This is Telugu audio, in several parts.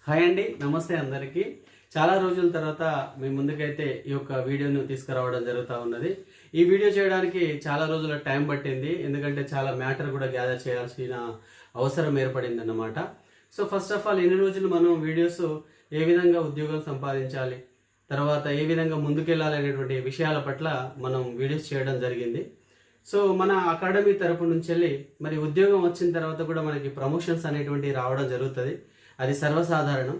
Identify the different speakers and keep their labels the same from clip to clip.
Speaker 1: హాయ్ అండి, నమస్తే అందరికీ. చాలా రోజుల తర్వాత మీ ముందుకైతే ఈ యొక్క వీడియోను తీసుకురావడం జరుగుతూ ఉన్నది. ఈ వీడియో చేయడానికి చాలా రోజుల టైం పట్టింది, ఎందుకంటే చాలా మ్యాటర్ కూడా గ్యాదర్ చేయాల్సిన అవసరం ఏర్పడింది అన్నమాట. సో ఫస్ట్ ఆఫ్ ఆల్ ఇన్ని రోజులు మనం వీడియోస్ ఏ విధంగా ఉద్యోగం సంపాదించాలి, తర్వాత ఏ విధంగా ముందుకెళ్ళాలి అనేటువంటి విషయాల పట్ల మనం వీడియోస్ చేయడం జరిగింది. సో మన అకాడమీ తరపు నుంచి వెళ్ళి మరి ఉద్యోగం వచ్చిన తర్వాత కూడా మనకి ప్రమోషన్స్ అనేటువంటివి రావడం జరుగుతుంది, అది సర్వసాధారణం.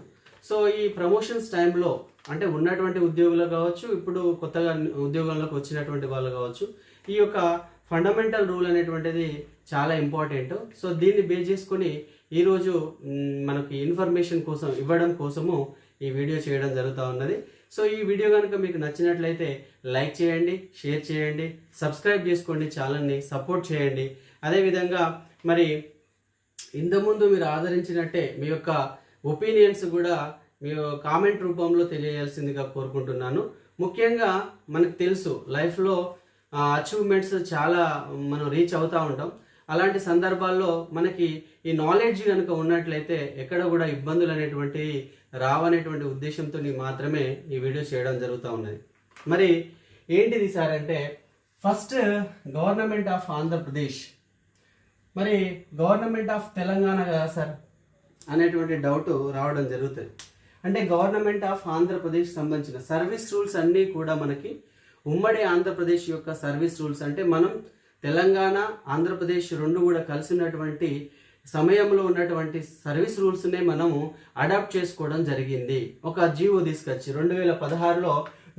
Speaker 1: సో ఈ ప్రమోషన్స్ టైంలో అంటే ఉన్నటువంటి ఉద్యోగులు కావచ్చు, ఇప్పుడు కొత్తగా ఉద్యోగంలోకి వచ్చినటువంటి వాళ్ళు కావచ్చు, ఈ యొక్క ఫండమెంటల్ రూల్ అనేటువంటిది చాలా ఇంపార్టెంట్. సో దీన్ని బేస్ చేసుకొని ఈరోజు మనకి ఇన్ఫర్మేషన్ కోసం ఇవ్వడం కోసము ఈ వీడియో చేయడం జరుగుతూ ఉన్నది. సో ఈ వీడియో కనుక మీకు నచ్చినట్లయితే లైక్ చేయండి, షేర్ చేయండి, సబ్స్క్రైబ్ చేసుకోండి, ఛానల్ని సపోర్ట్ చేయండి. అదేవిధంగా మరి ఇంతకుముందు మీరు ఆదరించినట్టే మీ యొక్క ఒపీనియన్స్ కూడా మీరు కామెంట్ రూపంలో తెలియజేయాల్సిందిగా కోరుకుంటున్నాను. ముఖ్యంగా మనకు తెలుసు లైఫ్లో అచీవ్మెంట్స్ చాలా మనం రీచ్ అవుతూ ఉంటాం. అలాంటి సందర్భాల్లో మనకి ఈ నాలెడ్జ్ కనుక ఉన్నట్లయితే ఎక్కడ కూడా ఇబ్బందులు అనేటువంటివి రావనేటువంటి ఉద్దేశంతో మాత్రమే ఈ వీడియో చేయడం జరుగుతూ ఉన్నది. మరి ఏంటిది సార్ అంటే, ఫస్ట్ గవర్నమెంట్ ఆఫ్ ఆంధ్రప్రదేశ్, మరి గవర్నమెంట్ ఆఫ్ తెలంగాణ కదా సార్ అనేటువంటి డౌట్ రావడం జరుగుతుంది. అంటే గవర్నమెంట్ ఆఫ్ ఆంధ్రప్రదేశ్ సంబంధించిన సర్వీస్ రూల్స్ అన్నీ కూడా మనకి ఉమ్మడి ఆంధ్రప్రదేశ్ యొక్క సర్వీస్ రూల్స్, అంటే మనం తెలంగాణ ఆంధ్రప్రదేశ్ రెండు కూడా కలిసి ఉన్నటువంటి సమయంలో ఉన్నటువంటి సర్వీస్ రూల్స్నే మనము అడాప్ట్ చేసుకోవడం జరిగింది. ఒక జీవో తీసుకొచ్చి 2016లో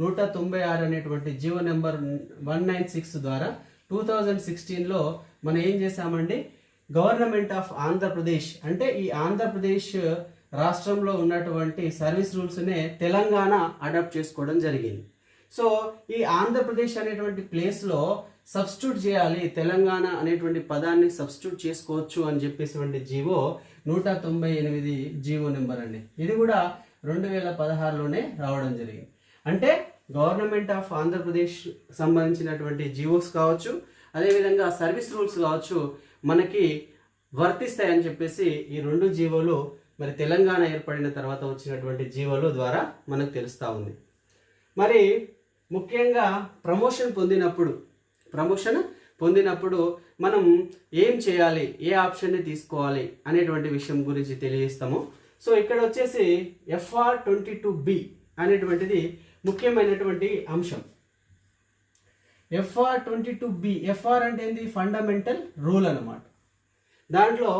Speaker 1: 196 అనేటువంటి జీవో నెంబర్ 196 ద్వారా 2016లో మనం ఏం చేశామండి, గవర్నమెంట్ ఆఫ్ ఆంధ్రప్రదేశ్ అంటే ఈ ఆంధ్రప్రదేశ్ రాష్ట్రంలో ఉన్నటువంటి సర్వీస్ రూల్స్నే తెలంగాణ అడాప్ట్ చేసుకోవడం జరిగింది. సో ఈ ఆంధ్రప్రదేశ్ అనేటువంటి ప్లేస్లో సబ్స్టిట్యూట్ చేయాలి, తెలంగాణ అనేటువంటి పదాన్ని సబ్స్టిట్యూట్ చేసుకోవచ్చు అని చెప్పేసి జీవో 198 జీవో నెంబర్ అండి. ఇది కూడా 2016లోనే రావడం జరిగింది. అంటే గవర్నమెంట్ ఆఫ్ ఆంధ్రప్రదేశ్ సంబంధించినటువంటి జీవోస్ కావచ్చు, అదేవిధంగా సర్వీస్ రూల్స్ కావచ్చు మనకి వర్తిస్తాయని చెప్పేసి ఈ రెండు జీవోలు మరి తెలంగాణ ఏర్పడిన తర్వాత వచ్చినటువంటి జీవోల ద్వారా మనకు తెలుస్తూ ఉంది. మరి ముఖ్యంగా ప్రమోషన్ పొందినప్పుడు మనం ఏం చేయాలి, ఏ ఆప్షన్ని తీసుకోవాలి అనేటువంటి విషయం గురించి తెలియజేస్తాము. సో ఇక్కడ వచ్చేసి FR22B అనేటువంటిది ముఖ్యమైనటువంటి అంశం. FR22B, FR అంటే ఏంది, ఫండమెంటల్ రూల్ అన్నమాట. దాంట్లో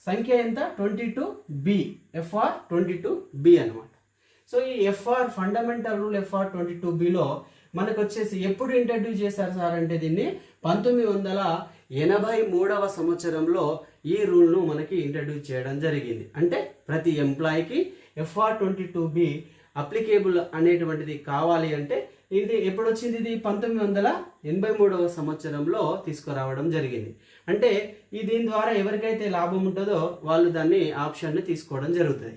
Speaker 1: సంఖ్య ఎంత, 22B, FR22B అన్నమాట. సో ఈ FR ఫండమెంటల్ రూల్ FR22Bలో మనకు వచ్చేసి ఎప్పుడు ఇంట్రడ్యూస్ చేశారు సార్ అంటే, దీన్ని 1983వ సంవత్సరంలో ఈ రూల్ను మనకి ఇంట్రడ్యూస్ చేయడం జరిగింది. అంటే ప్రతి ఎంప్లాయీకి FR22B అప్లికేబుల్ అనేటువంటిది కావాలి అంటే ఇది ఎప్పుడు వచ్చింది, ఇది 1983వ సంవత్సరంలో తీసుకురావడం జరిగింది. అంటే దీని ద్వారా ఎవరికైతే లాభం ఉంటుందో వాళ్ళు దాన్ని ఆప్షన్ని తీసుకోవడం జరుగుతుంది.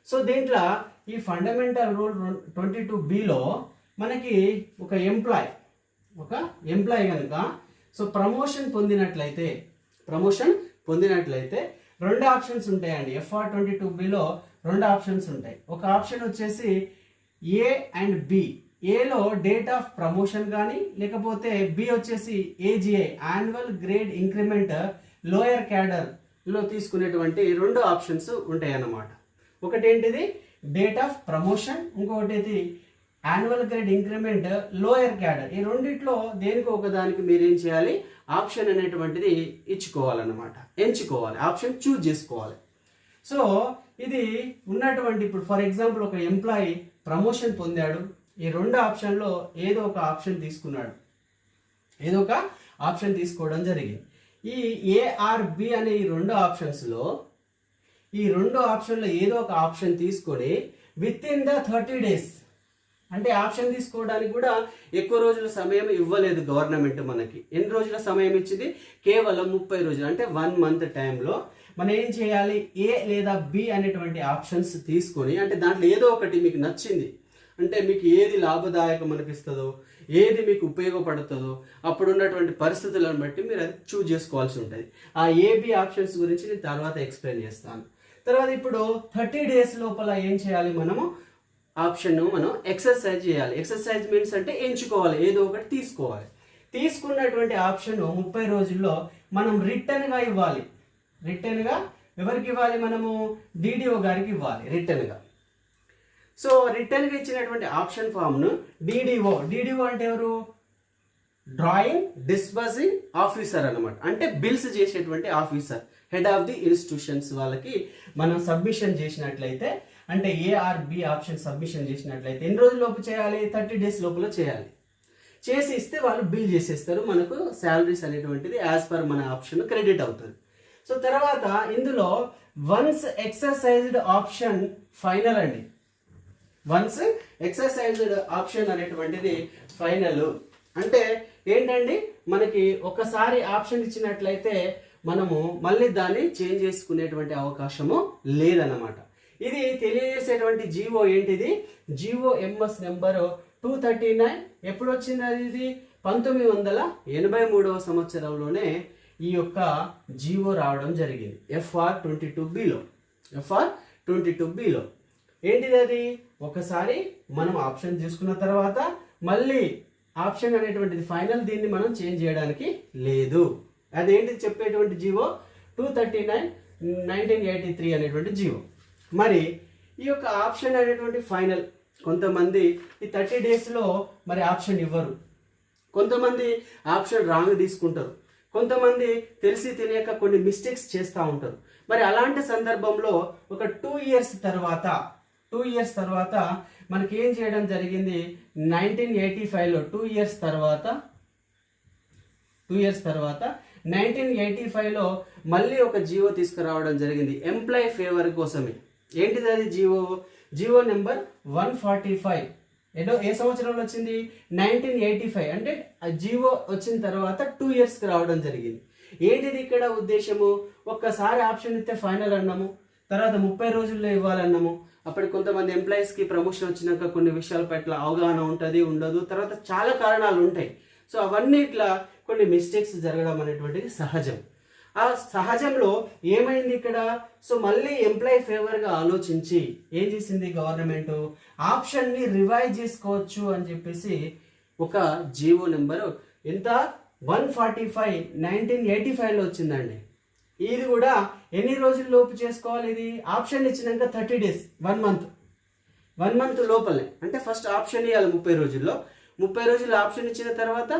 Speaker 1: సో దీంట్లో ఈ ఫండమెంటల్ రూల్ 22Bలో మనకి ఒక ఎంప్లాయ్ కనుక సో ప్రమోషన్ పొందినట్లయితే రెండు ఆప్షన్స్ ఉంటాయండి. FR22Bలో రెండు ఆప్షన్స్ ఉంటాయి. ఒక ఆప్షన్ వచ్చేసి A అండ్ B. ఏలో డేట్ ఆఫ్ ప్రమోషన్ కానీ, లేకపోతే బి వచ్చేసి AGI, annual grade increment lower క్యాడర్లో తీసుకునేటువంటి రెండు ఆప్షన్స్ ఉంటాయి అన్నమాట. ఒకటి ఏంటిది డేట్ ఆఫ్ ప్రమోషన్, ఇంకొకటి annual grade increment lower cadre. ఈ రెండిట్లో దేనికి ఒకదానికి మీరు ఏం చేయాలి, ఆప్షన్ అనేటువంటిది ఎంచుకోవాలి, ఆప్షన్ చూజ్ చేసుకోవాలి. సో ఇది ఉన్నటువంటి ఇప్పుడు ఫర్ ఎగ్జాంపుల్ ఒక ఎంప్లాయీ ప్రమోషన్ పొందాడు, ఈ రెండు ఆప్షన్లో ఏదో ఒక ఆప్షన్ తీసుకోవడం జరిగింది. ఈ ARB అనే ఈ రెండు ఆప్షన్లో ఏదో ఒక ఆప్షన్ తీసుకొని విత్ ఇన్ ద 30 days, అంటే ఆప్షన్ తీసుకోవడానికి కూడా ఎక్కువ రోజుల సమయం ఇవ్వలేదు గవర్నమెంట్. మనకి ఎన్ని రోజుల సమయం ఇచ్చింది, కేవలం 30 రోజులు, అంటే 1 month టైంలో మనం ఏం చేయాలి, A లేదా B అనేటువంటి ఆప్షన్స్ తీసుకొని, అంటే దాంట్లో ఏదో ఒకటి మీకు నచ్చింది, అంటే మీకు ఏది లాభదాయకం అనిపిస్తుందో, ఏది మీకు ఉపయోగపడుతుందో అప్పుడు ఉన్నటువంటి పరిస్థితులను బట్టి మీరు అది చూజ్ చేసుకోవాల్సి ఉంటుంది. ఆ AB ఆప్షన్స్ గురించి నేను తర్వాత ఎక్స్ప్లెయిన్ చేస్తాను. తర్వాత ఇప్పుడు 30 డేస్ లోపల ఏం చేయాలి, మనము ఆప్షన్ మనం ఎక్సర్సైజ్ చేయాలి. ఎక్సర్సైజ్ మీన్స్ అంటే ఎంచుకోవాలి, ఏదో ఒకటి తీసుకోవాలి. తీసుకున్నటువంటి ఆప్షన్ 30 రోజుల్లో మనం రిటర్న్గా ఇవ్వాలి. రిటర్న్గా ఎవరికి ఇవ్వాలి, మనము డిడిఓ గారికి ఇవ్వాలి రిటర్న్గా. సో రిటర్న్గా ఇచ్చినటువంటి ఆప్షన్ ఫామ్ను డిడిఓ అంటే ఎవరు, డ్రాయింగ్ డిస్బర్సింగ్ ఆఫీసర్ అనమాట. అంటే బిల్స్ చేసేటువంటి officer, head of the institutions వాళ్ళకి మనం సబ్మిషన్ చేసినట్లయితే, అంటే ఏఆర్బి ఆప్షన్ సబ్మిషన్ చేసినట్లయితే ఎన్ని రోజుల లోపు చేయాలి, 30 డేస్ లోపల చేయాలి. చేసి ఇస్తే వాళ్ళు బిల్ చేసేస్తారు, మనకు శాలరీస్ అనేటువంటిది యాజ్ పర్ మన ఆప్షన్ క్రెడిట్ అవుతుంది. సో తర్వాత ఇందులో వన్స్ ఎక్సర్సైజ్డ్ ఆప్షన్ ఫైనల్ అండి. వన్స్ ఎక్సర్సైజ్డ్ ఆప్షన్ అనేటువంటిది ఫైనల్. అంటే ఏంటండి, మనకి ఒకసారి ఆప్షన్ ఇచ్చినట్లయితే మనము మళ్ళీ దాన్ని చేంజ్ చేసుకునేటువంటి అవకాశము లేదన్నమాట. ఇది తెలియజేసేటువంటి జీవో ఏంటిది, జీవో ఎంఎస్ నెంబరు 239. ఎప్పుడు వచ్చింది అది, ఇది 1983వ సంవత్సరంలోనే ఈ యొక్క జీవో రావడం జరిగింది. FR 22Bలో ఏంటిది అది, ఒకసారి మనం ఆప్షన్ తీసుకున్న తర్వాత మళ్ళీ ఆప్షన్ అనేటువంటిది ఫైనల్, దీన్ని మనం చేంజ్ చేయడానికి లేదు. అదేంటి చెప్పేటువంటి జీవో 239/1983 అనేటువంటి జీవో. మరి ఈ యొక్క ఆప్షన్ అనేటువంటి ఫైనల్. కొంతమంది ఈ 30 డేస్లో మరి ఆప్షన్ ఇవ్వరు, కొంతమంది ఆప్షన్ రాంగ్ తీసుకుంటారు, కొంతమంది తెలిసి తెలియక కొన్ని మిస్టేక్స్ చేస్తూ ఉంటారు. మరి అలాంటి సందర్భంలో ఒక 2 ఇయర్స్ తర్వాత మనకి ఏం చేయడం జరిగింది, 1985లో 2 ఇయర్స్ తర్వాత 1985లో మళ్ళీ ఒక జీవో తీసుకురావడం జరిగింది ఎంప్లాయీ ఫేవర్ కోసమే. ఏంటిది అది జీవో నెంబర్ 145. ఏ సంవత్సరంలో వచ్చింది, 1985. అంటే ఆ జీవో వచ్చిన తర్వాత 2 ఇయర్స్కి రావడం జరిగింది. ఏంటిది ఇక్కడ ఉద్దేశము, ఒక్కసారి ఆప్షన్ ఇస్తే ఫైనల్ అన్నాము, తర్వాత 30 రోజుల్లో ఇవ్వాలన్నాము. అప్పటికి కొంతమంది ఎంప్లాయీస్కి ప్రమోషన్ వచ్చినాక కొన్ని విషయాల పట్ల అవగాహన ఉంటుంది, ఉండదు, తర్వాత చాలా కారణాలు ఉంటాయి. సో అవన్నీ ఇట్లా కొన్ని మిస్టేక్స్ జరగడం అనేటువంటిది సహజం. ఆ సహజంలో ఏమైంది ఇక్కడ, సో మళ్ళీ ఎంప్లాయీ ఫేవర్గా ఆలోచించి ఏం చేసింది గవర్నమెంట్, ఆప్షన్ని రివైజ్ చేసుకోవచ్చు అని చెప్పేసి ఒక జీవో నెంబరు ఎంత 145 1985లో వచ్చిందండి. ఇది కూడా ఎన్ని రోజుల లోపు చేసుకోవాలి, ఇది ఆప్షన్ ఇచ్చినాక 30 డేస్, 1 మంత్ లోపలనే. అంటే ఫస్ట్ ఆప్షన్ ఇవ్వాలి 30 రోజుల్లో, 30 రోజుల్లో ఆప్షన్ ఇచ్చిన తర్వాత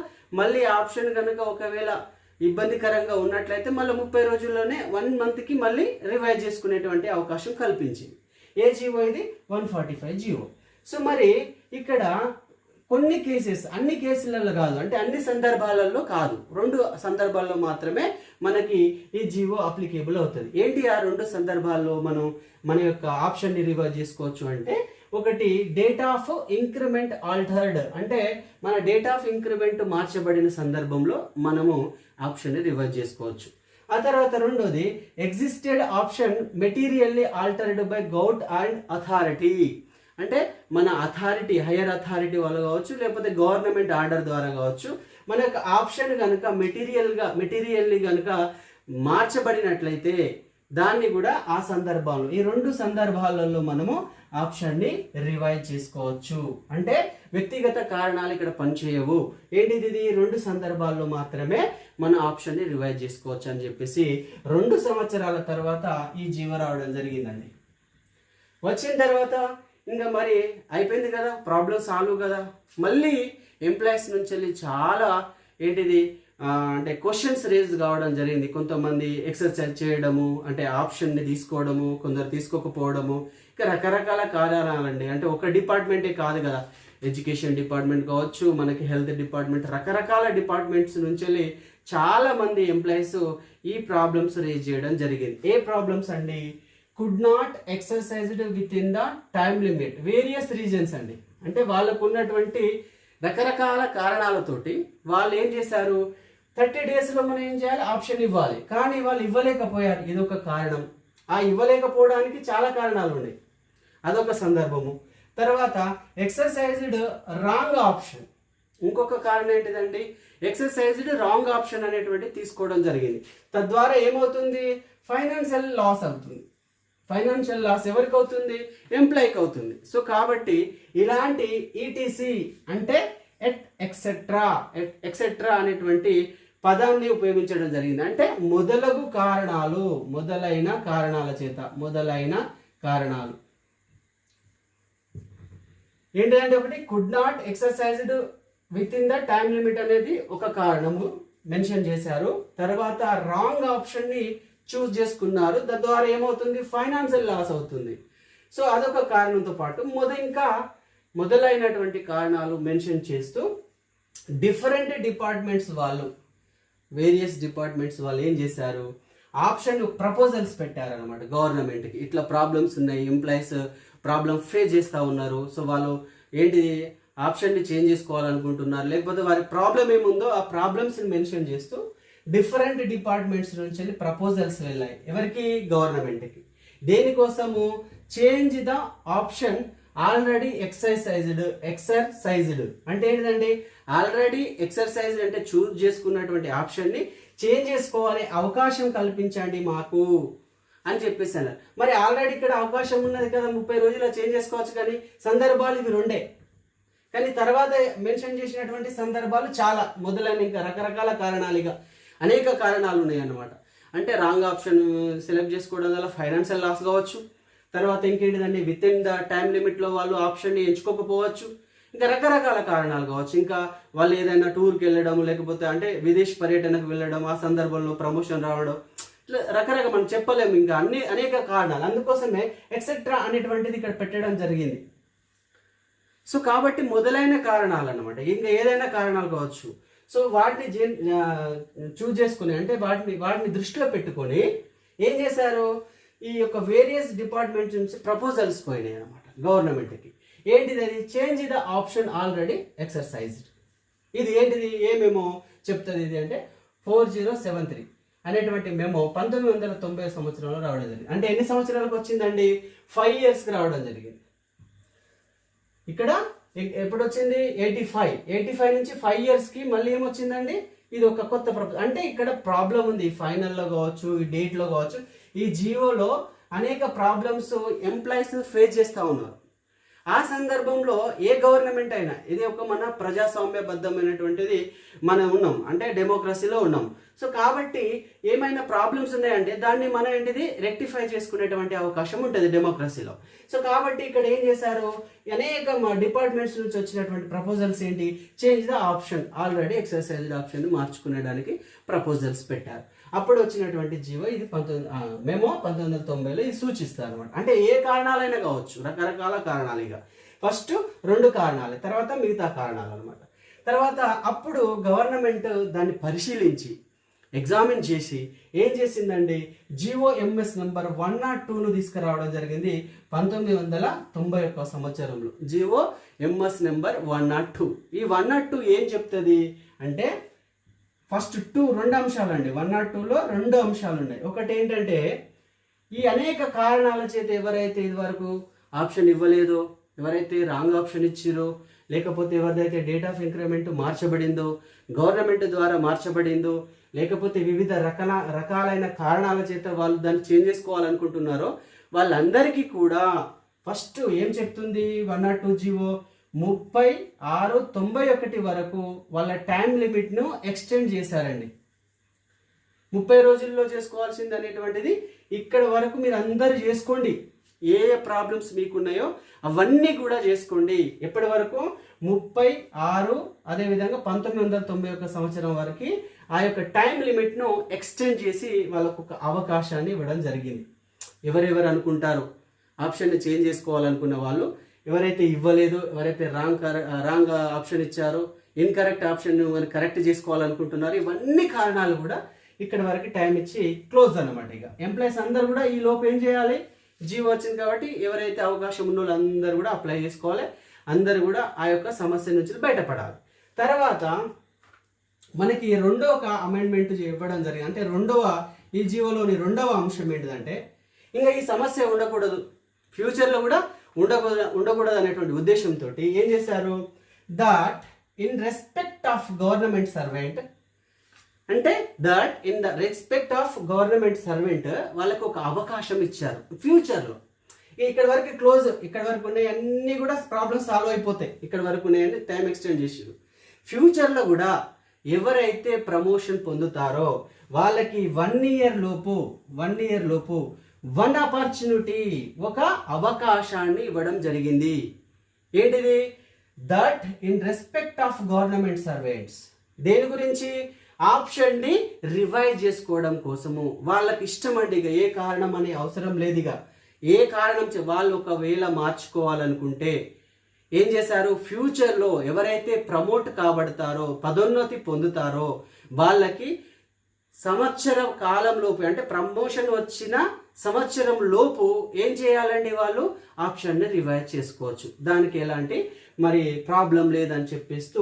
Speaker 1: మళ్ళీ ఆప్షన్ కనుక ఒకవేళ ఇబ్బందికరంగా ఉన్నట్లయితే మళ్ళీ 30 రోజుల్లోనే 1 మంత్కి మళ్ళీ రివైజ్ చేసుకునేటువంటి అవకాశం కల్పించింది. ఏ జీవో ఇది, 145 జీవో. సో మరి ఇక్కడ కొన్ని కేసెస్, అన్ని కేసులలో కాదు, అంటే అన్ని సందర్భాలలో కాదు, 2 సందర్భాల్లో మాత్రమే మనకి ఈ జీవో అప్లికేబుల్ అవుతుంది. ఏంటి ఆ 2 సందర్భాల్లో మనం మన యొక్క ఆప్షన్ని రివైజ్ చేసుకోవచ్చు అంటే, ఒకటి డేట్ ఆఫ్ ఇంక్రిమెంట్ ఆల్టర్డ్, అంటే మన డేట్ ఆఫ్ ఇంక్రిమెంట్ మార్చబడిన సందర్భంలో మనము ఆప్షన్ని రివైజ్ చేసుకోవచ్చు. ఆ తర్వాత రెండోది existed option materially altered by govt and authority, అంటే మన అథారిటీ, హయ్యర్ అథారిటీ వాళ్ళు కావచ్చు, లేకపోతే గవర్నమెంట్ ఆర్డర్ ద్వారా కావచ్చు, మన యొక్క ఆప్షన్ కనుక మెటీరియల్లీ కనుక మార్చబడినట్లయితే దాన్ని కూడా ఆ సందర్భాల్లో, ఈ 2 సందర్భాలలో మనము ఆప్షన్ని రివైజ్ చేసుకోవచ్చు. అంటే వ్యక్తిగత కారణాలు ఇక్కడ పనిచేయవు. ఏంటిది, ఇది 2 సందర్భాల్లో మాత్రమే మన ఆప్షన్ని రివైజ్ చేసుకోవచ్చు అని చెప్పేసి 2 సంవత్సరాల తర్వాత ఈ జీవో రావడం జరిగిందండి. వచ్చిన తర్వాత ఇంకా మరి అయిపోయింది కదా, ప్రాబ్లం సాల్వ్ కదా. మళ్ళీ ఎంప్లాయీస్ నుంచి వెళ్ళి చాలా ఏంటిది అంటే క్వశ్చన్స్ రేజ్ కావడం జరిగింది. కొంతమంది ఎక్సర్సైజ్ చేయడము, అంటే ఆప్షన్ని తీసుకోవడము, కొందరు తీసుకోకపోవడము, ఇంకా రకరకాల కారణాలండి. అంటే ఒక డిపార్ట్మెంటే కాదు కదా, ఎడ్యుకేషన్ డిపార్ట్మెంట్ కావచ్చు, మనకి హెల్త్ డిపార్ట్మెంట్, రకరకాల డిపార్ట్మెంట్స్ నుంచి వెళ్ళి చాలా మంది ఎంప్లాయీస్ ఈ ప్రాబ్లమ్స్ రేజ్ చేయడం జరిగింది. ఏ ప్రాబ్లమ్స్ అండి, could not exercised with in the time limit, various reasons అండి. అంటే వాళ్ళకు ఉన్నటువంటి రకరకాల కారణాలతోటి వాళ్ళు ఏం చేశారు, 30 డేస్లో మనం ఏం చేయాలి, ఆప్షన్ ఇవ్వాలి, కానీ వాళ్ళు ఇవ్వలేకపోయారు. ఇదొక కారణం. ఆ ఇవ్వలేకపోవడానికి చాలా కారణాలు ఉన్నాయి, అదొక సందర్భము. తర్వాత ఎక్సర్సైజ్డ్ రాంగ్ ఆప్షన్, ఇంకొక కారణం ఏంటిదండి, ఎక్సర్సైజ్డ్ రాంగ్ ఆప్షన్ అనేటువంటి తీసుకోవడం జరిగింది. తద్వారా ఏమవుతుంది, ఫైనాన్షియల్ లాస్ అవుతుంది. ఫైనాన్షియల్ లాస్ ఎవరికి అవుతుంది? ఎంప్లాయ్కి అవుతుంది. సో కాబట్టి ఇలాంటి ఈటీసీ అంటే ఎక్సెట్రా అనేటువంటి పదాన్ని ఉపయోగించడం జరిగింది. అంటే మొదలైన కారణాలు ఏంటంటే ఒకటి could not exercised with in the time limit అనేది ఒక కారణము మెన్షన్ చేశారు. తర్వాత రాంగ్ ఆప్షన్ ని చూస్ చేసుకున్నారు, తద్వారా ఏమవుతుంది? ఫైనాన్షియల్ లాస్ అవుతుంది. సో అదొక కారణంతో పాటు మొదలైనటువంటి కారణాలు మెన్షన్ చేస్తూ వేరియస్ డిపార్ట్మెంట్స్ వాళ్ళు ఏం చేశారు? ఆప్షన్ ప్రపోజల్స్ పెట్టారనమాట గవర్నమెంట్కి. ఇట్లా ప్రాబ్లమ్స్ ఉన్నాయి, ఎంప్లాయీస్ ప్రాబ్లమ్ ఫేస్ చేస్తూ ఉన్నారు. సో వాళ్ళు ఏంటి ఆప్షన్ని చేంజ్ చేసుకోవాలనుకుంటున్నారు, లేకపోతే వారి ప్రాబ్లం ఏముందో ఆ ప్రాబ్లమ్స్ని మెన్షన్ చేస్తూ డిఫరెంట్ డిపార్ట్మెంట్స్ నుంచి వెళ్ళి ప్రపోజల్స్ వెళ్ళాయి. ఎవరికి? గవర్నమెంట్కి. దేనికోసము? Change the option already exercised అంటే ఏంటిదండి? ఆల్రెడీ ఎక్సర్సైజ్డ్ అంటే చూజ్ చేసుకున్నటువంటి ఆప్షన్ని చేంజ్ చేసుకోవాలి, అవకాశం కల్పించండి మాకు అని చెప్పేసి అన్నారు. మరి ఆల్రెడీ ఇక్కడ అవకాశం ఉన్నది కదా, 30 రోజుల్లో చేంజ్ చేసుకోవచ్చు. కానీ సందర్భాలు ఇవి రెండే. కానీ తర్వాత మెన్షన్ చేసినటువంటి సందర్భాలు చాలా మొదలైన ఇంకా రకరకాల కారణాలుగా అనేక కారణాలు ఉన్నాయి అన్నమాట. అంటే రాంగ్ ఆప్షన్ సెలెక్ట్ చేసుకోవడం వల్ల ఫైనాన్షియల్ లాస్ కావచ్చు. తర్వాత ఇంకేంటిదండి, విత్ ఇన్ ద టైం లిమిట్లో వాళ్ళు ఆప్షన్ని ఎంచుకోకపోవచ్చు. ఇంకా రకరకాల కారణాలు కావచ్చు. ఇంకా వాళ్ళు ఏదైనా టూర్కి వెళ్ళడం, లేకపోతే అంటే విదేశీ పర్యటనకు వెళ్ళడం, ఆ సందర్భంలో ప్రమోషన్ రావడం, ఇట్లా రకరకాల మనం చెప్పలేము. ఇంకా అనేక కారణాలు. అందుకోసమే ఎక్సెట్రా అనేటువంటిది ఇక్కడ పెట్టడం జరిగింది. సో కాబట్టి మొదలైన కారణాలు అన్నమాట. ఇంకా ఏదైనా కారణాలు కావచ్చు. సో వాటిని చూజ్ చేసుకుని అంటే వాటిని దృష్టిలో పెట్టుకొని ఏం చేశారు? ఈ యొక్క వేరియస్ డిపార్ట్మెంట్స్ నుంచి ప్రపోజల్స్ పోయినాయి అనమాట గవర్నమెంట్కి. ఏంటిది? అది change the option already exercised. ఇది ఏంటిది? ఏమేమో చెప్తుంది ఇది అంటే 4073 అనేటువంటి మెమో 1990 సంవత్సరంలో రావడం జరిగింది. అంటే ఎన్ని సంవత్సరాలకు వచ్చిందండి? 5 yearsకి రావడం జరిగింది. ఇక్కడ ఎప్పుడు వచ్చింది? 85 నుంచి 5 yearsకి మళ్ళీ ఏమొచ్చిందండి? ఇది ఒక కొత్త ప్రపోజల్. అంటే ఇక్కడ ప్రాబ్లం ఉంది, ఫైనల్లో కావచ్చు, ఈ డేట్లో కావచ్చు, ఈ జీవోలో అనేక ప్రాబ్లమ్స్ ఎంప్లాయీస్ ఫేస్ చేస్తూ ఉన్నారు. ఆ సందర్భంలో ఏ గవర్నమెంట్ అయినా, ఇది ఒక మన ప్రజాస్వామ్యబద్ధమైనటువంటిది మనం ఉన్నాం, అంటే డెమోక్రసీలో ఉన్నాం. సో కాబట్టి ఏమైనా ప్రాబ్లమ్స్ ఉన్నాయంటే దాన్ని మనం ఏంటిది రెక్టిఫై చేసుకునేటువంటి అవకాశం ఉంటుంది డెమోక్రసీలో. సో కాబట్టి ఇక్కడ ఏం చేశారు? అనేక డిపార్ట్మెంట్స్ నుంచి వచ్చినటువంటి ప్రపోజల్స్ ఏంటి? Change the option already exercised option proposals పెట్టారు. అప్పుడు వచ్చినటువంటి జీవో ఇది 1990లో ఇది సూచిస్తారు అనమాట. అంటే ఏ కారణాలైనా కావచ్చు, రకరకాల కారణాలు. ఇక ఫస్ట్ 2 కారణాలు, తర్వాత మిగతా కారణాలు అనమాట. తర్వాత అప్పుడు గవర్నమెంట్ దాన్ని పరిశీలించి ఎగ్జామిన్ చేసి ఏం చేసిందండి? GOMS నెంబర్ 102ను తీసుకురావడం జరిగింది 1991 సంవత్సరంలో. GOMS number 102. ఈ 102 ఏం చెప్తుంది అంటే ఫస్ట్ 2 అంశాలు అండి. 102లో 2 అంశాలు ఉన్నాయి. ఒకటి ఏంటంటే ఈ అనేక కారణాల చేత ఎవరైతే ఇదివరకు ఆప్షన్ ఇవ్వలేదో, ఎవరైతే రాంగ్ ఆప్షన్ ఇచ్చిరో, లేకపోతే ఎవరిదైతే డేట్ ఆఫ్ ఇంక్రిమెంట్ మార్చబడిందో, గవర్నమెంట్ ద్వారా మార్చబడిందో, లేకపోతే వివిధ రకాలైన కారణాల చేత వాళ్ళు దాన్ని చేంజ్ చేసుకోవాలనుకుంటున్నారో వాళ్ళందరికీ కూడా ఫస్ట్ ఏం చెప్తుంది 102 జీవో 3691 వరకు వాళ్ళ టైం లిమిట్ను ఎక్స్టెండ్ చేశారండి. 30 రోజుల్లో చేసుకోవాల్సింది అనేటువంటిది ఇక్కడ వరకు మీరు అందరూ చేసుకోండి. ఏ ప్రాబ్లమ్స్ మీకున్నాయో అవన్నీ కూడా చేసుకోండి. ఎప్పటి వరకు? 36 అదేవిధంగా 1991 సంవత్సరం వరకు ఆ యొక్క టైం లిమిట్ను ఎక్స్టెండ్ చేసి వాళ్ళకు ఒక అవకాశాన్ని ఇవ్వడం జరిగింది. ఎవరెవరు అనుకుంటారు ఆప్షన్ని చేంజ్ చేసుకోవాలనుకున్న వాళ్ళు, ఎవరైతే ఇవ్వలేదో, ఎవరైతే రాంగ్ ఆప్షన్ ఇచ్చారో, ఇన్కరెక్ట్ ఆప్షన్ కరెక్ట్ చేసుకోవాలనుకుంటున్నారో, ఇవన్నీ కారణాలు కూడా ఇక్కడ వరకు టైం ఇచ్చి క్లోజ్ అన్నమాట. ఇక ఎంప్లాయీస్ అందరూ కూడా ఈ లోపు ఏం చేయాలి? జీవో వచ్చింది కాబట్టి ఎవరైతే అవకాశం ఉన్న వాళ్ళందరూ కూడా అప్లై చేసుకోవాలి. అందరూ కూడా ఆ యొక్క సమస్య నుంచి బయటపడాలి. తర్వాత మనకి రెండవ అమెండ్మెంట్ ఇవ్వడం జరిగింది. అంటే ఈ జీవోలోని 2వ అంశం ఏంటిదంటే ఇంకా ఈ సమస్య ఉండకూడదు, ఫ్యూచర్లో కూడా ఉండకూడదు అనేటువంటి ఉద్దేశంతో ఏం చేశారు? That in respect of government servant అంటే that in the respect of government servant వాళ్ళకు ఒక అవకాశం ఇచ్చారు ఫ్యూచర్లో. ఇక్కడ వరకు క్లోజ్, ఇక్కడ వరకు ఉన్నాయి అన్నీ కూడా ప్రాబ్లమ్స్ సాల్వ్ అయిపోతాయి, ఇక్కడ వరకు ఉన్నాయని టైం ఎక్స్టెండ్ చేసారు. ఫ్యూచర్లో కూడా ఎవరైతే ప్రమోషన్ పొందుతారో వాళ్ళకి 1 year లోపు వన్ ఆపర్చునిటీ, ఒక అవకాశాన్ని ఇవ్వడం జరిగింది. ఏంటిది? That in respect of government servants. దేని గురించి? ఆప్షన్ని రివైజ్ చేసుకోవడం కోసము. వాళ్ళకి ఇష్టం అండి, ఇక ఏ కారణం అనే అవసరం లేదు. ఇక ఏ కారణం వాళ్ళు ఒకవేళ మార్చుకోవాలనుకుంటే ఏం చేశారు? ఫ్యూచర్లో ఎవరైతే ప్రమోట్ కాబడతారో, పదోన్నతి పొందుతారో వాళ్ళకి సంవత్సరం కాలంలోపు, అంటే ప్రమోషన్ వచ్చిన సంవత్సరం లోపు ఏం చేయాలండి? వాళ్ళు ఆప్షన్ని రివైజ్ చేసుకోవచ్చు. దానికి ఎలాంటి మరి ప్రాబ్లం లేదని చెప్పేస్తూ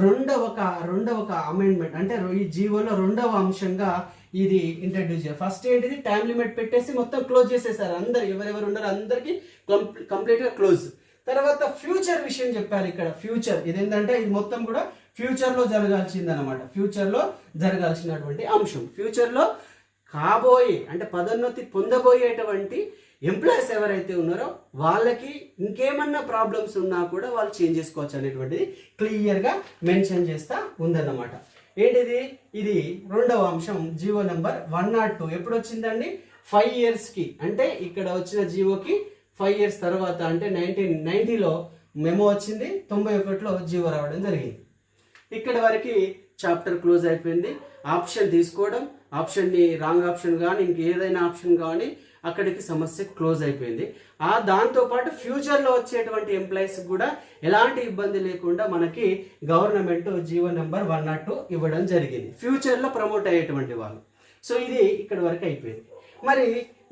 Speaker 1: రెండవ అమెండ్మెంట్, అంటే ఈ జీవోలో రెండవ అంశంగా ఇది ఇంట్రడ్యూస్ చేయాలి. ఫస్ట్ ఏంటిది? టైం లిమిట్ పెట్టేసి మొత్తం క్లోజ్ చేసేసారు. అందరు ఎవరెవరు ఉన్నారో అందరికి కంప్లీట్గా క్లోజ్. తర్వాత ఫ్యూచర్ విషయం చెప్పారు. ఇక్కడ ఫ్యూచర్ ఇదేంటంటే ఇది మొత్తం కూడా ఫ్యూచర్లో జరగాల్సిందనమాట. ఫ్యూచర్లో జరగాల్సినటువంటి అంశం. ఫ్యూచర్లో కాబోయే, అంటే పదోన్నతి పొందబోయేటువంటి ఎంప్లాయీస్ ఎవరైతే ఉన్నారో వాళ్ళకి ఇంకేమన్నా ప్రాబ్లమ్స్ ఉన్నా కూడా వాళ్ళు చేంజ్ చేసుకోవచ్చు అనేటువంటిది క్లియర్గా మెన్షన్ చేస్తా ఉందన్నమాట. ఏంటిది? ఇది రెండవ అంశం, జీవో నెంబర్ 102. ఎప్పుడు వచ్చిందండి? 5 yearsకి. అంటే ఇక్కడ వచ్చిన జీవోకి 5 years తర్వాత, అంటే 1990లో మెమో వచ్చింది, 91లో జీవో రావడం జరిగింది. ఇక్కడ వరకు చాప్టర్ క్లోజ్ అయిపోయింది. ఆప్షన్ తీసుకోవడం, ఆప్షన్ని రాంగ్ ఆప్షన్ కానీ ఇంకేదైనా ఆప్షన్ కానీ అక్కడికి సమస్య క్లోజ్ అయిపోయింది. దాంతోపాటు ఫ్యూచర్లో వచ్చేటువంటి ఎంప్లాయీస్ కూడా ఎలాంటి ఇబ్బంది లేకుండా మనకి గవర్నమెంట్ జీవో నెంబర్ 102 ఇవ్వడం జరిగింది, ఫ్యూచర్లో ప్రమోట్ అయ్యేటువంటి వాళ్ళు. సో ఇది ఇక్కడ వరకు అయిపోయింది. మరి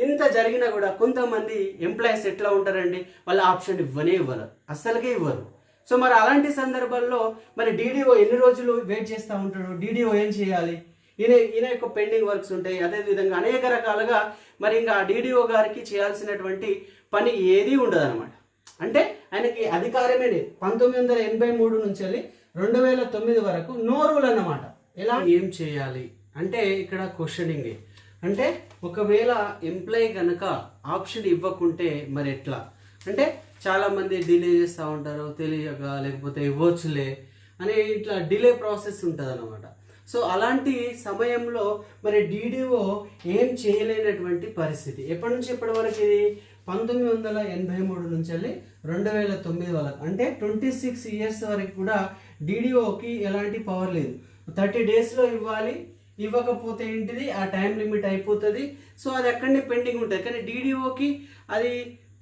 Speaker 1: ఇంత జరిగినా కూడా కొంతమంది ఎంప్లాయీస్ ఎట్లా ఉంటారండి? వాళ్ళ ఆప్షన్ ఇవ్వరు, అస్సలుకే ఇవ్వరు. సో మరి అలాంటి సందర్భాల్లో మరి డీడీఓ ఎన్ని రోజులు వెయిట్ చేస్తూ ఉంటాడు? డీడీఓ ఏం చేయాలి? ఈయన యొక్క పెండింగ్ వర్క్స్ ఉంటాయి. అదేవిధంగా అనేక రకాలుగా మరి ఇంకా డీడీఓ గారికి చేయాల్సినటువంటి పని ఏదీ ఉండదు అనమాట. అంటే ఆయనకి అధికారమే లేదు. 1983 నుంచి వెళ్ళి 2009 వరకు నో రూల్ అన్నమాట. ఎలా ఏం చేయాలి అంటే ఇక్కడ క్వశ్చనింగ్. అంటే ఒకవేళ ఎంప్లాయీ కనుక ఆప్షన్ ఇవ్వకుంటే మరి ఎట్లా అంటే చాలామంది డిలే చేస్తూ ఉంటారు, తెలియక, లేకపోతే ఇవ్వచ్చులే అని ఇట్లా డిలే ప్రాసెస్ ఉంటుంది అన్నమాట. సో అలాంటి సమయంలో మరి డీడీఓ ఏం చేయలేనటువంటి పరిస్థితి. ఎప్పటి నుంచి ఎప్పటి వరకు? ఇది 1983 నుంచి వెళ్ళి 2009 వరకు, అంటే 26 years వరకు కూడా డీడీఓకి ఎలాంటి పవర్ లేదు. 30 daysలో ఇవ్వాలి, ఇవ్వకపోతే ఏంటిది ఆ టైం లిమిట్ అయిపోతుంది. సో అది అక్కడనే పెండింగ్ ఉంటుంది. కానీ డీడీఓకి అది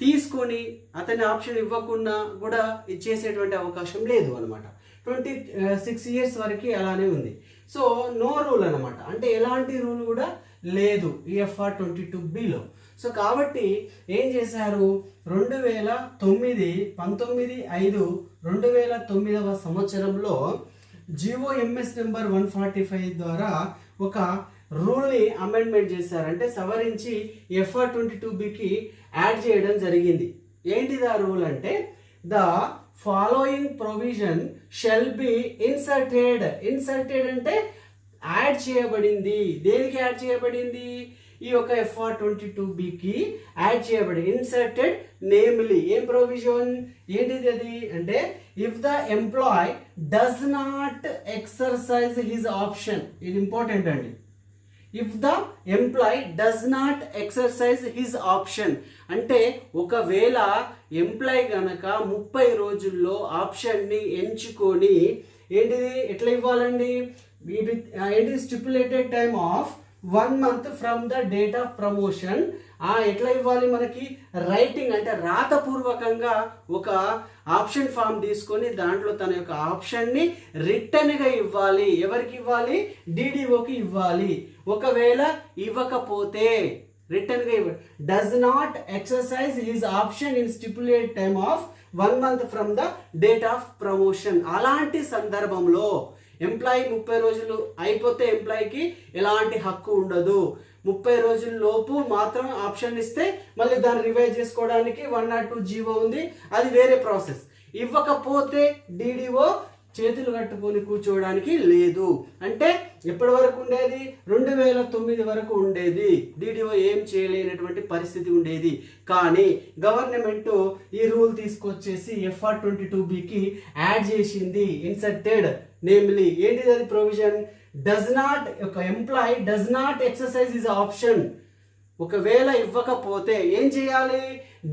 Speaker 1: తీసుకొని అతని ఆప్షన్ ఇవ్వకుండా కూడా ఇచ్చేసేటువంటి అవకాశం లేదు అనమాట. 26 years వరకు అలానే ఉంది. సో నో రూల్ అనమాట, అంటే ఎలాంటి రూల్ కూడా లేదు EFR 22Bలో. సో కాబట్టి ఏం చేశారు? 19/5/2009 సంవత్సరంలో GOMS నెంబర్ 145 ద్వారా ఒక రూల్ని అమెండ్మెంట్ చేశారు. అంటే సవరించి FR 22Bకి యాడ్ చేయడం జరిగింది. ఏంటిది ఆ రూల్ అంటే? The following provision shall be inserted. Inserted అంటే యాడ్ చేయబడింది. దేనికి యాడ్ చేయబడింది? ఈ యొక్క FR 22Bకి యాడ్ చేయబడి ఇన్సర్టెడ్ నేమ్లీ. ఏం ప్రొవిజన్? ఏంటిది అది అంటే if the employee does not exercise his option. ఇది ఇంపార్టెంట్ అండి. If the employee does not exercise his option అంటే ఒకవేళ ఎంప్లాయ్ కనుక 30 రోజుల్లో ఆప్షన్ని ఎంచుకొని ఏంటిది ఎట్లా ఇవ్వాలండి? ఏంటిది? Stipulated time of 1 month from the date of promotion. ఎట్లా ఇవ్వాలి? మనకి రైటింగ్ అంటే రాతపూర్వకంగా ఒక ఆప్షన్ ఫామ్ తీసుకొని దాంట్లో తన యొక్క ఆప్షన్ని రిటర్న్గా ఇవ్వాలి. ఎవరికి ఇవ్వాలి? డీడీఓకి ఇవ్వాలి. ఒకవేళ ఇవ్వకపోతే రిటర్న్గా ఇవ్వాలి. Does not exercise his option in stipulated time of 1 month from the date of promotion. అలాంటి సందర్భంలో ఎంప్లాయీ 30 రోజులు అయిపోతే ఎంప్లాయీకి ఎలాంటి హక్కు ఉండదు. 30 రోజుల లోపు మాత్రం ఆప్షన్ ఇస్తే మళ్ళీ దాన్ని రివైజ్ చేసుకోవడానికి 102 జీవో ఉంది, అది వేరే ప్రాసెస్. ఇవ్వకపోతే డీడీఓ చేతులు కట్టుకొని కూర్చోవడానికి లేదు. అంటే ఎప్పటి వరకు ఉండేది? 2009 వరకు ఉండేది. డిడిఓ ఏం చేయలేనటువంటి పరిస్థితి ఉండేది. కానీ గవర్నమెంట్ ఈ రూల్ తీసుకొచ్చేసి FR22Bకి యాడ్ చేసింది. ఇన్సర్టెడ్ నేమ్లీ ఏంటిది అది ప్రొవిజన్? ఒక employee does not exercise his option. ఒకవేళ ఇవ్వకపోతే ఏం చేయాలి?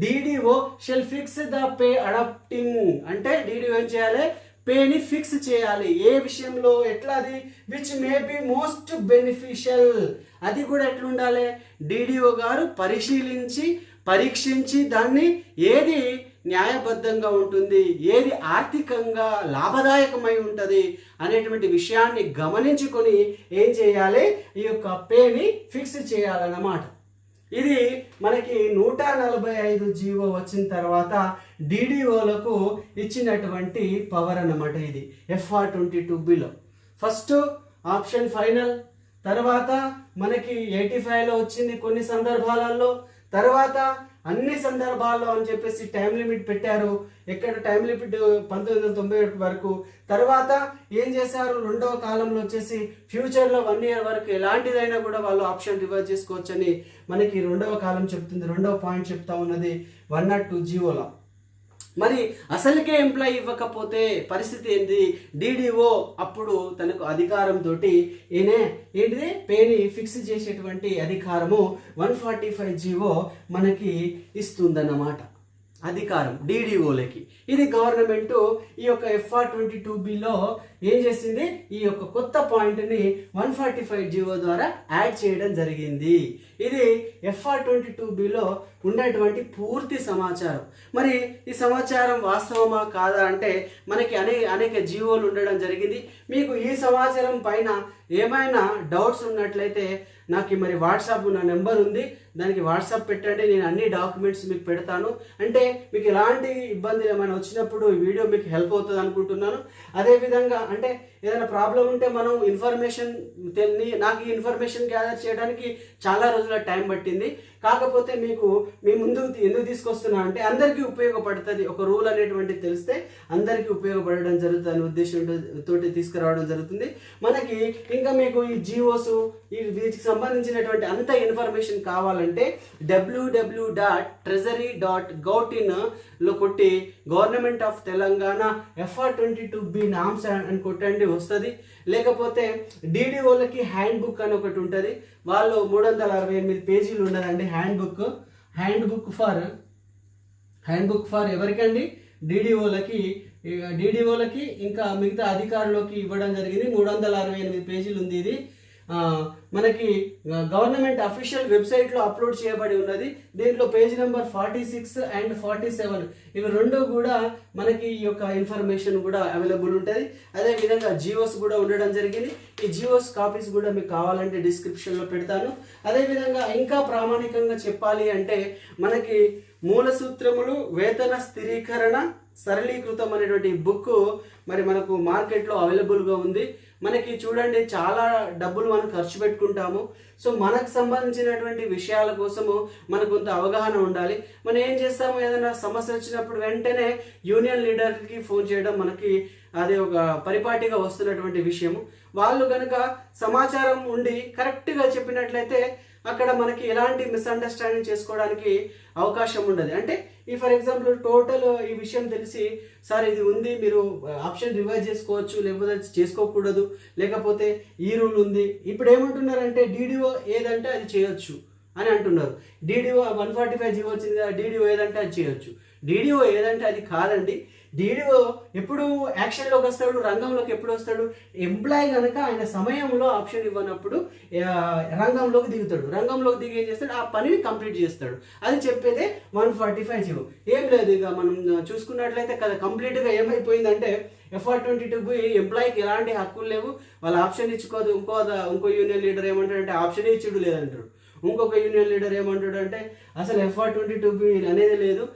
Speaker 1: DDO shall fix the pay adopting. అంటే డిడిఓ ఏం చేయాలి? పేని ఫిక్స్ చేయాలి. ఏ విషయంలో? ఎట్లా? అది which may be most beneficial. అది కూడా ఎట్లుండాలి? డిడిఓ గారు పరిశీలించి పరీక్షించి దాన్ని ఏది న్యాయబద్ధంగా ఉంటుంది, ఏది ఆర్థికంగా లాభదాయకమై ఉంటుంది అనేటువంటి విషయాన్ని గమనించుకొని ఏం చేయాలి? ఈ యొక్క పేని ఫిక్స్ చేయాలన్నమాట. ఇది మనకి 145 జీవో వచ్చిన తర్వాత డిడిఓలకు ఇచ్చినటువంటి పవర్ అన్నమాట. ఇది FR22Bలో ఫస్ట్ ఆప్షన్ ఫైనల్. తర్వాత మనకి 85లో వచ్చింది కొన్ని సందర్భాలలో. తర్వాత అన్ని సందర్భాల్లో అని చెప్పేసి టైం లిమిట్ పెట్టారు. ఎక్కడ టైం లిమిట్ 1991 వరకు. తర్వాత ఏం చేశారు? రెండవ కాలంలో వచ్చేసి ఫ్యూచర్లో 1 year వరకు ఎలాంటిదైనా కూడా వాళ్ళు ఆప్షన్ రివర్స్ చేసుకోవచ్చు అని మనకి రెండవ కాలం చెప్తుంది. రెండవ పాయింట్ చెప్తా ఉన్నది 102 జీవోలో. మరి అసలుకే ఎంప్లాయీ ఇవ్వకపోతే పరిస్థితి ఏంటి? డిడిఓ అప్పుడు తనకు అధికారంతో ఏంటిది పేని ఫిక్స్ చేసేటువంటి అధికారము 145 జీవో మనకి ఇస్తుందన్నమాట. అధికారం డిడిఓలకి. ఇది గవర్నమెంట్ ఈ యొక్క FR22Bలో ఏం చేసింది? ఈ యొక్క కొత్త పాయింట్ని 145 జీవో ద్వారా యాడ్ చేయడం జరిగింది. ఇది FR22Bలో ఉండేటువంటి పూర్తి సమాచారం. మరి ఈ సమాచారం వాస్తవమా కాదా అంటే మనకి అనేక జీవోలు ఉండడం జరిగింది. మీకు ఈ సమాచారం పైన ఏమైనా డౌట్స్ ఉన్నట్లయితే నాకు మరి వాట్సాప్ నా నెంబర్ ఉంది, దానికి వాట్సాప్ పెట్టండి. నేను అన్ని డాక్యుమెంట్స్ మీకు పెడతాను. అంటే మీకు ఎలాంటి ఇబ్బందులు ఏమైనా వచ్చినప్పుడు ఈ వీడియో మీకు హెల్ప్ అవుతుంది అనుకుంటున్నాను. అదేవిధంగా అంటే ఏదైనా ప్రాబ్లం ఉంటే మనం ఇన్ఫర్మేషన్ నాకు ఈ ఇన్ఫర్మేషన్ గ్యాదర్ చేయడానికి చాలా రోజుల టైం పట్టింది. కాకపోతే మీకు మీ ముందు ఎందుకు తీసుకొస్తున్నా అంటే అందరికీ ఉపయోగపడుతుంది. ఒక రూల్ అనేటువంటిది తెలిస్తే అందరికీ ఉపయోగపడడం జరుగుతుంది అనే ఉద్దేశంతో తీసుకురావడం జరుగుతుంది. మనకి ఇంకా మీకు ఈ జియోస్ వీటికి సంబంధించినటువంటి అంత ఇన్ఫర్మేషన్ కావాలంటే www.treasury.gov.in కొట్టి government of Telangana FR22B norms అని కొట్టండి వస్తుంది. లేకపోతే డిడిఓలకి హ్యాండ్ బుక్ అని ఒకటి ఉంటుంది. వాళ్ళు 368 పేజీలు ఉండదండి హ్యాండ్ బుక్ ఫర్ ఎవరికండి? డిడిఓలకి ఇంకా మిగతా అధికారులకి ఇవ్వడం జరిగింది. 368 పేజీలు ఉంది. ఇది మనకి గవర్నమెంట్ అఫీషియల్ వెబ్సైట్లో అప్లోడ్ చేయబడి ఉన్నది. దీంట్లో పేజ్ నెంబర్ 46 and 47 ఇవి రెండు కూడా మనకి ఈ యొక్క ఇన్ఫర్మేషన్ కూడా అవైలబుల్ ఉంటుంది. అదేవిధంగా జియోస్ కూడా ఉండడం జరిగింది. ఈ జియోస్ కాపీస్ కూడా మీకు కావాలంటే డిస్క్రిప్షన్లో పెడతాను. అదేవిధంగా ఇంకా ప్రామాణికంగా చెప్పాలి అంటే మనకి మూల సూత్రములు వేతన స్థిరీకరణ సరళీకృతం అనేటువంటి బుక్ మరి మనకు మార్కెట్లో అవైలబుల్గా ఉంది. మనకి చూడండి చాలా డబ్బులు మనం ఖర్చు పెట్టుకుంటాము. సో మనకు సంబంధించినటువంటి విషయాల కోసము మనకు కొంత అవగాహన ఉండాలి. మనం ఏం చేస్తాము? ఏదైనా సమస్య వచ్చినప్పుడు వెంటనే యూనియన్ లీడర్కి ఫోన్ చేయడం మనకి అదే ఒక పరిపాటిగా వస్తున్నటువంటి విషయము. వాళ్ళు కనుక సమాచారం ఉండి కరెక్ట్గా చెప్పినట్లయితే అక్కడ మనకి ఎలాంటి మిస్అండర్స్టాండింగ్ చేసుకోవడానికి అవకాశం ఉండదు. అంటే ఈ ఫర్ ఎగ్జాంపుల్ టోటల్ ఈ విషయం తెలిసి సార్ ఇది ఉంది, మీరు ఆప్షన్ రివైజ్ చేసుకోవచ్చు, లేకపోతే చేసుకోకూడదు, లేకపోతే ఈ రూల్ ఉంది. ఇప్పుడు ఏమంటున్నారంటే డిడిఓ ఏదంటే అది చేయొచ్చు అని అంటున్నారు. డిడిఓ 145 జీవో వచ్చింది కదా, డిడిఓ ఏదంటే అది చేయొచ్చు. డిడిఓ ఏదంటే అది కాదండి. డిడిఓ ఎప్పుడు యాక్షన్లోకి వస్తాడు, రంగంలోకి ఎప్పుడు వస్తాడు? ఎంప్లాయీ కనుక ఆయన సమయంలో ఆప్షన్ ఇవ్వనప్పుడు రంగంలోకి దిగుతాడు. రంగంలోకి దిగి ఏం చేస్తాడు? ఆ పనిని కంప్లీట్ చేస్తాడు. అది చెప్పేదే 145 జీవో. ఏం లేదు, ఇక మనం చూసుకున్నట్లయితే కదా కంప్లీట్గా ఏమైపోయిందంటే FR22 ఎంప్లాయీకి ఎలాంటి హక్కులు లేవు. వాళ్ళు ఆప్షన్ ఇచ్చుకోదు. ఇంకో యూనియన్ లీడర్ ఏమంటాడంటే ఆప్షన్ ఇచ్చుడు లేదంటారు. ఇంకొక యూనియన్ లీడర్ ఏమంటాడు అంటే అసలు FR22 అనేది లేదు,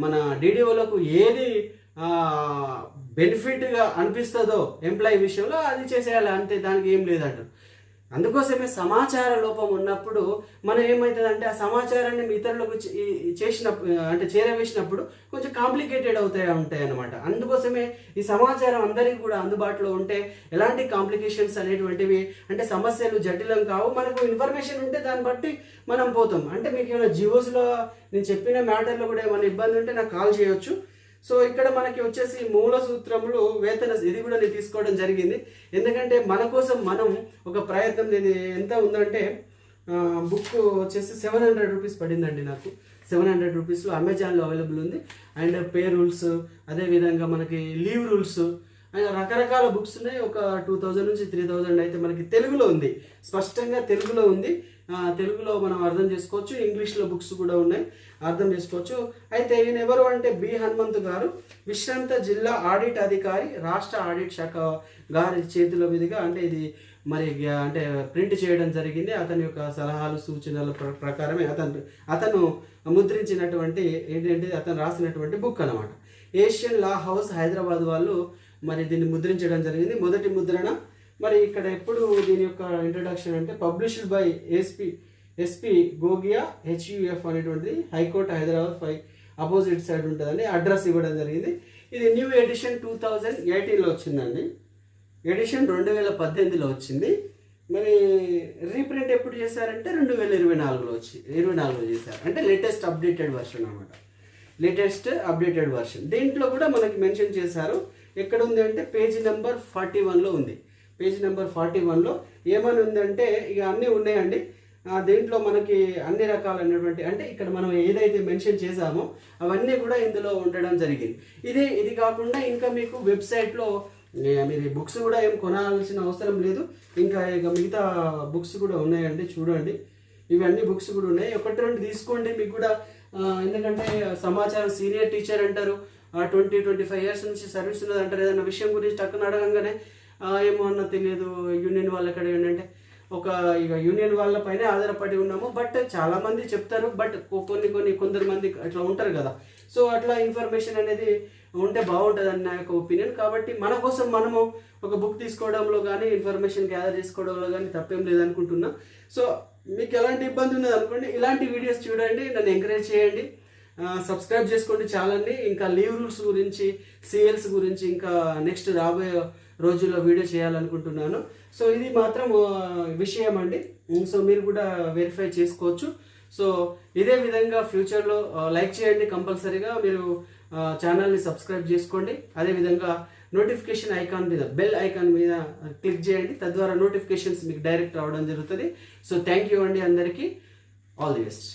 Speaker 1: మన డిడిఓలకు ఏది బెనిఫిట్గా అనిపిస్తుందో ఎంప్లాయీ విషయంలో అది చేసేయాలి అంతే, దానికి ఏం లేదంటారు. అందుకోసమే సమాచార లోపం ఉన్నప్పుడు మనం ఏమవుతుందంటే ఆ సమాచారాన్ని ఇతరులకు అంటే చేరవేసినప్పుడు కొంచెం కాంప్లికేటెడ్ ఉంటాయి అన్నమాట. అందుకోసమే ఈ సమాచారం అందరికీ కూడా అందుబాటులో ఉంటే ఎలాంటి కాంప్లికేషన్స్ అనేటువంటివి అంటే సమస్యలు జటిలం కావు. మనకు ఇన్ఫర్మేషన్ ఉంటే దాన్ని బట్టి మనం పోతాం. అంటే మీకు ఏమైనా జియోస్లో నేను చెప్పిన మ్యాటర్లో కూడా ఏమైనా ఇబ్బంది ఉంటే నాకు కాల్ చేయొచ్చు. సో ఇక్కడ మనకి వచ్చేసి మూల సూత్రములు వేతన ఇది కూడా నేను తీసుకోవడం జరిగింది. ఎందుకంటే మన కోసం మనం ఒక ప్రయత్నం, ఇది ఎంత ఉందంటే బుక్ వచ్చేసి 700 రూపీస్ పడిందండి నాకు. 700 రూపీస్లో అమెజాన్లో అవైలబుల్ ఉంది. అండ్ పే రూల్స్, అదేవిధంగా మనకి లీవ్ రూల్స్, రకరకాల బుక్స్ ఉన్నాయి. ఒక 2000 నుంచి 3000 అయితే మనకి తెలుగులో ఉంది, స్పష్టంగా తెలుగులో ఉంది. తెలుగులో మనం అర్థం చేసుకోవచ్చు. ఇంగ్లీష్లో బుక్స్ కూడా ఉన్నాయి, అర్థం చేసుకోవచ్చు. అయితే ఈయన ఎవరు అంటే బి హనుమంతు గారు, విశ్రాంత జిల్లా ఆడిట్ అధికారి, రాష్ట్ర ఆడిట్ శాఖ గారి చేతుల మీదుగా అంటే ఇది మరి అంటే ప్రింట్ చేయడం జరిగింది. అతని యొక్క సలహాలు సూచనల ప్రకారమే అతను ముద్రించినటువంటి ఏంటంటే అతను రాసినటువంటి బుక్ అనమాట. ఏషియన్ లా హౌస్ హైదరాబాద్ వాళ్ళు మరి దీన్ని ముద్రించడం జరిగింది. మొదటి ముద్రణ మరి ఇక్కడ ఎప్పుడు దీని యొక్క ఇంట్రడక్షన్ అంటే పబ్లిష్డ్ బై ఎస్పి గోగియా HUF అనేటువంటిది, హైకోర్టు హైదరాబాద్ 5 అపోజిట్ సైడ్ ఉంటుందండి. అడ్రస్ ఇవ్వడం జరిగింది. ఇది న్యూ ఎడిషన్ 2018లో వచ్చిందండి. ఎడిషన్ 2018లో వచ్చింది. మరి రీప్రింట్ ఎప్పుడు చేశారంటే 2024లో 24లో చేశారు. అంటే లేటెస్ట్ అప్డేటెడ్ వర్షన్ అనమాట. Latest updated version. దీంట్లో కూడా మనకి మెన్షన్ చేశారు. ఎక్కడ ఉంది అంటే పేజీ నెంబర్ 41లో ఉంది. పేజీ నెంబర్ 41లో ఏమని ఉందంటే ఇక అన్నీ ఉన్నాయండి. దీంట్లో మనకి అన్ని రకాలైనటువంటి అంటే ఇక్కడ మనం ఏదైతే మెన్షన్ చేసామో అవన్నీ కూడా ఇందులో ఉండడం జరిగింది. ఇది కాకుండా ఇంకా మీకు వెబ్సైట్లో మీరు బుక్స్ కూడా ఏం కొనాల్సిన అవసరం లేదు. ఇంకా ఇక మిగతా బుక్స్ కూడా ఉన్నాయండి, చూడండి. ఇవన్నీ బుక్స్ కూడా ఉన్నాయి. 1-2 తీసుకోండి మీకు కూడా. ఎందుకంటే సమాచారం సీనియర్ టీచర్ అంటారు, 20-25 ఇయర్స్ నుంచి సర్వీస్ ఉన్నది అంటారు. ఏదైనా విషయం గురించి టక్కున అడగంగానే ఏమో అన్న తెలియదు, యూనియన్ వాళ్ళ ఎక్కడ ఏంటంటే ఇక యూనియన్ వాళ్ళ పైన ఆధారపడి ఉన్నాము. బట్ చాలామంది చెప్తారు, బట్ కొందరు మంది అట్లా ఉంటారు కదా. సో అట్లా ఇన్ఫర్మేషన్ అనేది ఉంటే బాగుంటుంది అని నా యొక్క ఒపీనియన్. కాబట్టి మన కోసం మనము ఒక బుక్ తీసుకోవడంలో కానీ ఇన్ఫర్మేషన్ గ్యాదర్ చేసుకోవడంలో కానీ తప్పేం లేదనుకుంటున్నా. సో మీకు ఎలాంటి ఇబ్బంది ఉన్నది అనుకోండి, ఇలాంటి వీడియోస్ చూడండి, నన్ను ఎంకరేజ్ చేయండి, సబ్స్క్రైబ్ చేసుకోండి ఛానల్ని. ఇంకా లీవ్ రూల్స్ గురించి, CLs గురించి ఇంకా నెక్స్ట్ రాబోయే రోజుల్లో వీడియో చేయాలనుకుంటున్నాను. సో ఇది మాత్రం విషయం అండి. సో మీరు కూడా వెరిఫై చేసుకోవచ్చు. సో ఇదే విధంగా ఫ్యూచర్లో లైక్ చేయండి కంపల్సరీగా. మీరు ఛానల్ని సబ్స్క్రైబ్ చేసుకోండి. అదేవిధంగా నోటిఫికేషన్ ఐకాన్ మీద, బెల్ ఐకాన్ మీద క్లిక్ చేయండి. తద్వారా నోటిఫికేషన్స్ మీకు డైరెక్ట్ రావడం జరుగుతుంది. సో థ్యాంక్ యూ అండి అందరికీ. All the best.